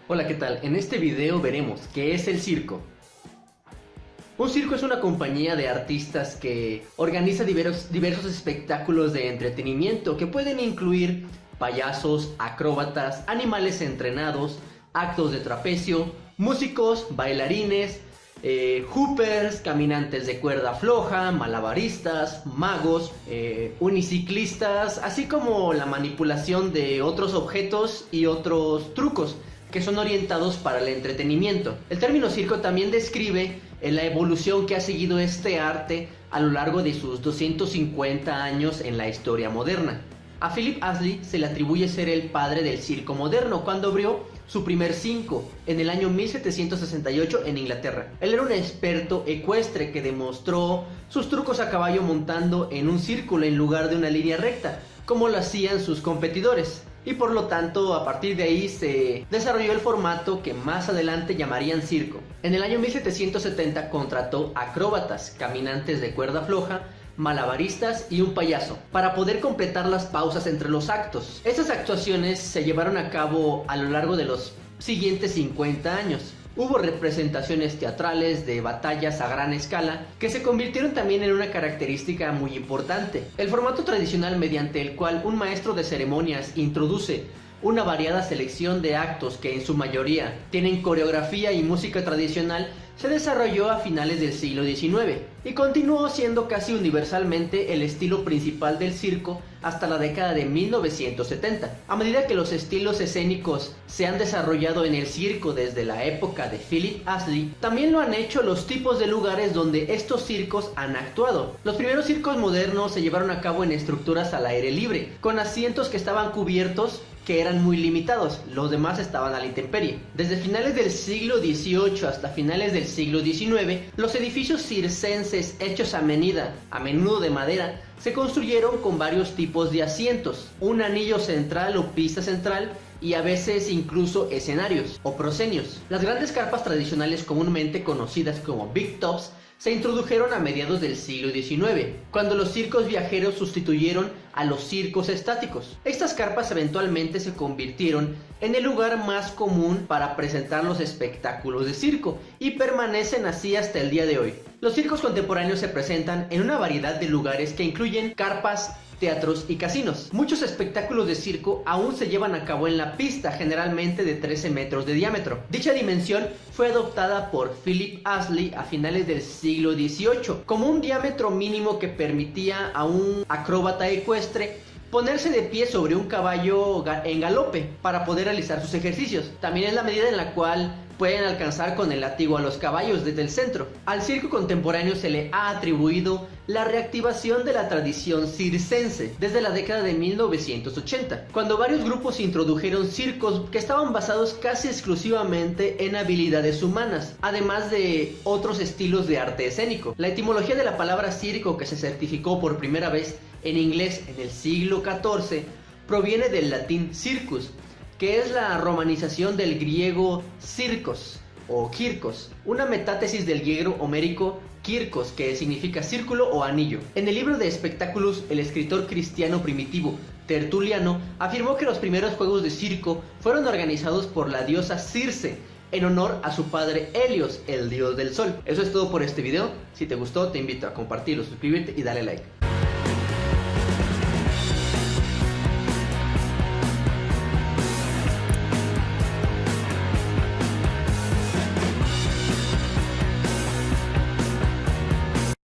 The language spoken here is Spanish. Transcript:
Hola, ¿qué tal? En este video veremos qué es el circo. Un circo es una compañía de artistas que organiza diversos espectáculos de entretenimiento que pueden incluir payasos, acróbatas, animales entrenados, actos de trapecio, músicos, bailarines, hoopers, caminantes de cuerda floja, malabaristas, magos, uniciclistas, así como la manipulación de otros objetos y otros trucos que son orientados para el entretenimiento. El término circo también describe la evolución que ha seguido este arte a lo largo de sus 250 años en la historia moderna. A Philip Astley se le atribuye ser el padre del circo moderno cuando abrió su primer circo en el año 1768 en Inglaterra. Él era un experto ecuestre que demostró sus trucos a caballo montando en un círculo en lugar de una línea recta, como lo hacían sus competidores. Y por lo tanto, a partir de ahí se desarrolló el formato que más adelante llamarían circo. En el año 1770 contrató acróbatas, caminantes de cuerda floja, malabaristas y un payaso para poder completar las pausas entre los actos. Estas actuaciones se llevaron a cabo a lo largo de los siguientes 50 años. Hubo representaciones teatrales de batallas a gran escala que se convirtieron también en una característica muy importante. El formato tradicional mediante el cual un maestro de ceremonias introduce una variada selección de actos que en su mayoría tienen coreografía y música tradicional se desarrolló a finales del siglo XIX y continuó siendo casi universalmente el estilo principal del circo hasta la década de 1970. A medida que los estilos escénicos se han desarrollado en el circo desde la época de Philip Astley, también lo han hecho los tipos de lugares donde estos circos han actuado. Los primeros circos modernos se llevaron a cabo en estructuras al aire libre, con asientos que estaban cubiertos que eran muy limitados, los demás estaban a la intemperie. Desde finales del siglo XVIII hasta finales del siglo XIX, los edificios circenses hechos a menudo de madera, se construyeron con varios tipos de asientos, un anillo central o pista central y a veces incluso escenarios o proscenios. Las grandes carpas tradicionales comúnmente conocidas como big tops se introdujeron a mediados del siglo XIX, cuando los circos viajeros sustituyeron a los circos estáticos. Estas carpas eventualmente se convirtieron en el lugar más común para presentar los espectáculos de circo y permanecen así hasta el día de hoy. Los circos contemporáneos se presentan en una variedad de lugares que incluyen carpas, teatros y casinos. Muchos espectáculos de circo aún se llevan a cabo en la pista, generalmente de 13 metros de diámetro. Dicha dimensión fue adoptada por Philip Astley a finales del siglo XVIII como un diámetro mínimo que permitía a un acróbata ecuestre ponerse de pie sobre un caballo en galope para poder realizar sus ejercicios. También es la medida en la cual pueden alcanzar con el látigo a los caballos desde el centro. Al circo contemporáneo se le ha atribuido la reactivación de la tradición circense desde la década de 1980, cuando varios grupos introdujeron circos que estaban basados casi exclusivamente en habilidades humanas, además de otros estilos de arte escénico. La etimología de la palabra circo, que se certificó por primera vez en inglés en el siglo XIV, proviene del latín circus, que es la romanización del griego circos o kirkos, una metátesis del griego homérico kirkos, que significa círculo o anillo. En el libro de espectáculos, el escritor cristiano primitivo Tertuliano afirmó que los primeros juegos de circo fueron organizados por la diosa Circe en honor a su padre Helios, el dios del sol. Eso es todo por este video. Si te gustó, te invito a compartirlo, suscribirte y darle like.